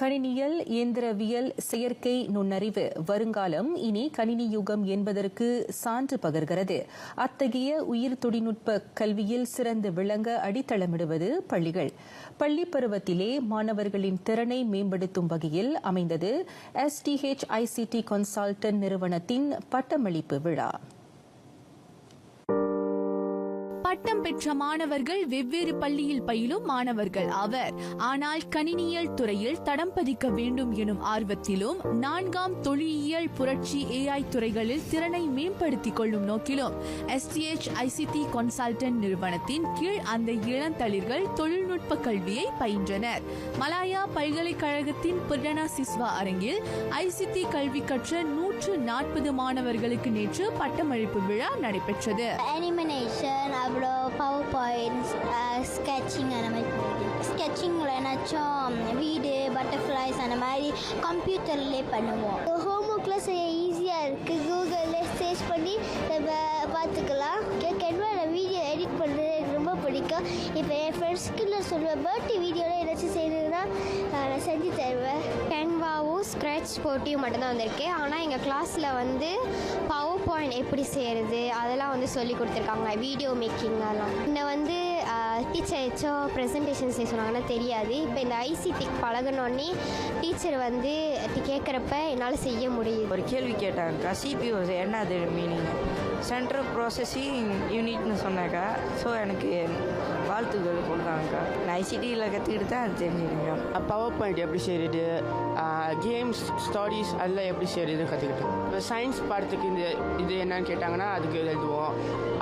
கணினியல், இயந்திரவியல், செயற்கை நுண்ணறிவு வருங்காலம் இனி கணினி யுகம் என்பதற்கு சான்று பகர்கிறது. அத்தகைய உயிர் தொழில்நுட்ப கல்வியில் சிறந்து விளங்க அடித்தளமிடுவது பள்ளிகள். பள்ளி பருவத்திலே மாணவர்களின் திறனை மேம்படுத்தும் வகையில் அமைந்தது STH ICT கன்சல்டன்ட் நிறுவனத்தின் பட்டமளிப்பு விழா. பட்டம் பெற்ற மாணவர்கள் வெவ்வேறு பள்ளியில் பயிலும் மாணவர்கள் ஆவர். ஆனால் கணினியியல் துறையில் தடம் பதிக்க வேண்டும் எனும் ஆர்வத்திலும் 4ஆம் தொழிலியல் புரட்சி AI துறைகளில் திறனை மேம்படுத்திக் கொள்ளும் நோக்கிலும் STH ICT கன்சல்டன்ட் நிறுவனத்தின் கீழ் அந்த இளந்தளிர்கள் தொழில்நுட்ப கல்வியை பயின்றனர். மலாயா பல்கலைக்கழகத்தின் பிரணா சிஸ்வா அரங்கில் ICT கல்வி கற்ற 140 மாணவர்களுக்கு நேற்று பட்டமளிப்பு விழா நடைபெற்றது. பவர் பாயிண்ட்ஸ், ஸ்கெட்சிங் அந்த மாதிரி ஸ்கெட்சிங்கில் ஏன்னாச்சும் வீடு, பட்டர்ஃப்ளைஸ் அந்த மாதிரி கம்ப்யூட்டர்லேயே பண்ணுவோம். ஹோம் ஒர்க்லாம் செய்ய ஈஸியாக இருக்குது. கூகுளில் சர்ச் பண்ணி நம்ம பார்த்துக்கலாம். கேன்வாவில் வீடியோ எடிட் பண்ணுறது எனக்கு ரொம்ப பிடிக்கும். இப்போ என் ஃப்ரெண்ட்ஸ்க்கு நான் சொல்லுவேன், பர்த்டே வீடியோவில் ஏதாச்சும் செய்யணுன்னா நான் செஞ்சு தருவேன். கேன்வாவும் ஸ்க்ராட்ச் போட்டியும் மட்டும்தான் வந்திருக்கேன். ஆனால் எங்கள் கிளாஸில் பவர் பாயிண்ட் எப்படி செய்கிறது அதெல்லாம் சொல்லி கொடுத்துருக்காங்க. வீடியோ மேக்கிங் அதெல்லாம் இந்த டீச்சர் ஏதாச்சும் ப்ரெசன்டேஷன் செய்ய சொன்னாங்கன்னா தெரியாது. இப்போ இந்த ICT பழகினோடனே டீச்சர் கேட்குறப்ப என்னால் செய்ய முடியுது. ஒரு கேள்வி கேட்டாங்கக்கா, CPU என்ன அது மீனிங்? சென்ட்ரல் ப்ராசஸிங் யூனிட்னு சொன்னாக்கா. ஸோ எனக்கு வாழ்த்துக்கள் கொடுத்தாங்கக்கா. நான் ICTயில் கற்றுக்கிட்டு தான் அது தெரிஞ்சுக்கேங்க. பவர் பாயிண்ட் எப்படி செய்கிறது, கேம்ஸ், ஸ்டடீஸ் அதெல்லாம் எப்படி செய்கிறதுன்னு கற்றுக்கிட்டோம். இப்போ சயின்ஸ் பாடத்துக்கு இது என்னன்னு கேட்டாங்கன்னா அதுக்கு எழுதுவோம்.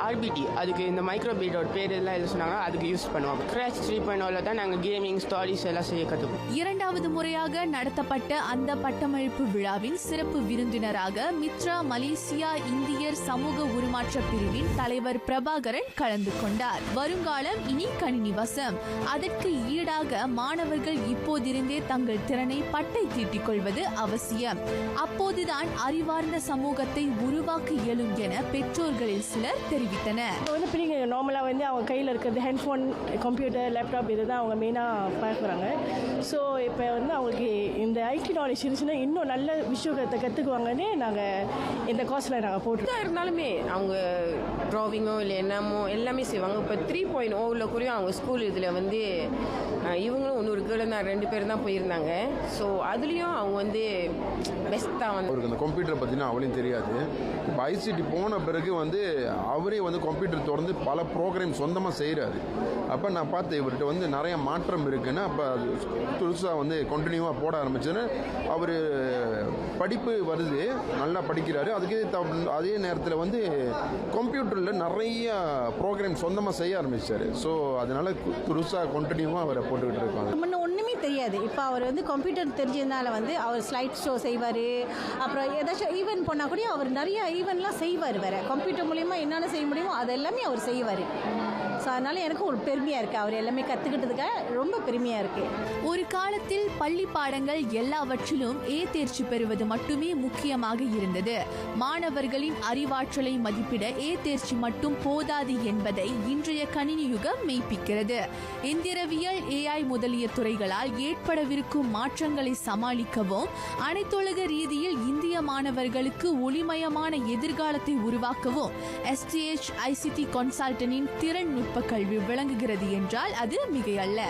RBT அதுக்கு இந்த மைக்ரோபீட்டோட பேர் எல்லாம் எழுத சொன்னாங்கன்னா அதுக்கு யூஸ் பண்ணுவோம். ஸ்க்ராட்ச் 3.0 தான் நாங்கள் கேமிங், ஸ்டடீஸ் எல்லாம் செய்ய கற்றுப்போம். இரண்டாவது முறையாக நடத்தப்பட்ட அந்த பட்டமளிப்பு விழாவின் சிறப்பு விருந்தினராக மித்ரா மலேசியா இந்தியர் சமூக உருமாற்ற பிரிவின் தலைவர் பிரபாகரன் கலந்து கொண்டார். வருங்காலம் இனி கணினி வசம். அதற்கு ஈடாக மாணவர்கள் இப்போதிருந்தே தங்கள் திறனை பட்டை தீட்டிக் கொள்வது அவசியம். அப்போதுதான் அறிவார்ந்த சமூகத்தை உருவாக்க இயலும் என பெற்றோர்களில் சிலர் தெரிவித்தனர். பிள்ளைங்க நார்மலாக அவங்க கையில் இருக்கிறது ஹெட்ஃபோன், கம்ப்யூட்டர், லேப்டாப் இதுதான் அவங்க மெயினாக பார்க்குறாங்க. ஸோ இப்போ அவங்களுக்கு இந்த IT நாலேஜ் இருந்துச்சுன்னா இன்னும் நல்ல விஷயத்தை கற்றுக்குவாங்கன்னு நாங்கள் இந்த கோர்ஸில் நாங்கள் போட்டுருக்கோம். இருந்தாலுமே அவங்க ட்ராவிங்கோ இல்லை என்னமோ எல்லாமே செய்வாங்க. இப்போ 3.0 கூட அவங்க ஸ்கூல் இதில் இவங்களும் இன்னொரு கேர்ள் தான் 2 பேர் தான் போயிருந்தாங்க. ஸோ அதுலேயும் அவங்க பெஸ்ட்டாக அவருக்கு அந்த கம்ப்யூட்டரை பற்றினா அவளையும் தெரியாது. இப்போ ICT போன பிறகு அவரே கம்ப்யூட்டர் திறந்து பல ப்ரோக்ராம் சொந்தமாக செய்கிறாரு. அப்போ நான் பார்த்தேன் இவர்கிட்ட நிறைய மாற்றம் இருக்குன்னு. அப்போ அது புதுசாக கண்டினியூவாக போட ஆரம்பிச்சுன்னு அவர் படிப்பு வருது, நல்லா படிக்கிறாரு. அதுக்கே அதே நேரத்தில் கம்ப்யூட்டரில் நிறைய ப்ரோக்ராம் சொந்தமாக செய்ய ஆரம்பிச்சார். ஸோ அதனால் புதுசாக கண்டினியூவாக அவரை போட்டுக்கிட்டு இருக்காங்க. முன்ன ஒன்றுமே தெரியாது. இப்போ அவர் கம்ப்யூட்டர் தெரிஞ்சதுனால அவர் ஸ்லைட் ஷோ செய்வார். அப்புறம் ஏதாச்சும் ஈவெண்ட் போனால் கூட அவர் நிறைய ஈவெண்ட்லாம் செய்வார். வேறு கம்ப்யூட்டர் மூலிமா என்னென்ன செய்ய முடியுமோ அதெல்லாமே அவர் செய்வார். ஸோ அதனால் எனக்கு ஒரு பெருமையாக இருக்குது. அவர் எல்லாமே கற்றுக்கிட்டதுக்காக ரொம்ப பெருமையாக இருக்குது. ஒரு காலத்தில் பள்ளி பாடங்கள் எல்லாவற்றிலும் தேர்ச்சி பெறுவது மட்டுமே முக்கியமாக இருந்தது. மாணவர்களின் அறிவாற்றலை மதிப்பிட தேர்ச்சி மட்டும் போதாது என்பதை இன்றைய கணினி யுகம் மெய்ப்பிக்கிறது. எந்திரவியல், AI முதலிய துறைகளால் ஏற்படவிருக்கும் மாற்றங்களை சமாளிக்கவும் அனைத்துலக ரீதியில் இந்திய மாணவர்களுக்கு ஒளிமயமான எதிர்காலத்தை உருவாக்கவும் STH ICT கன்சல்டன்டின் திறன் நுட்ப கல்வி விளங்குகிறது என்றால் அது மிகையல்ல.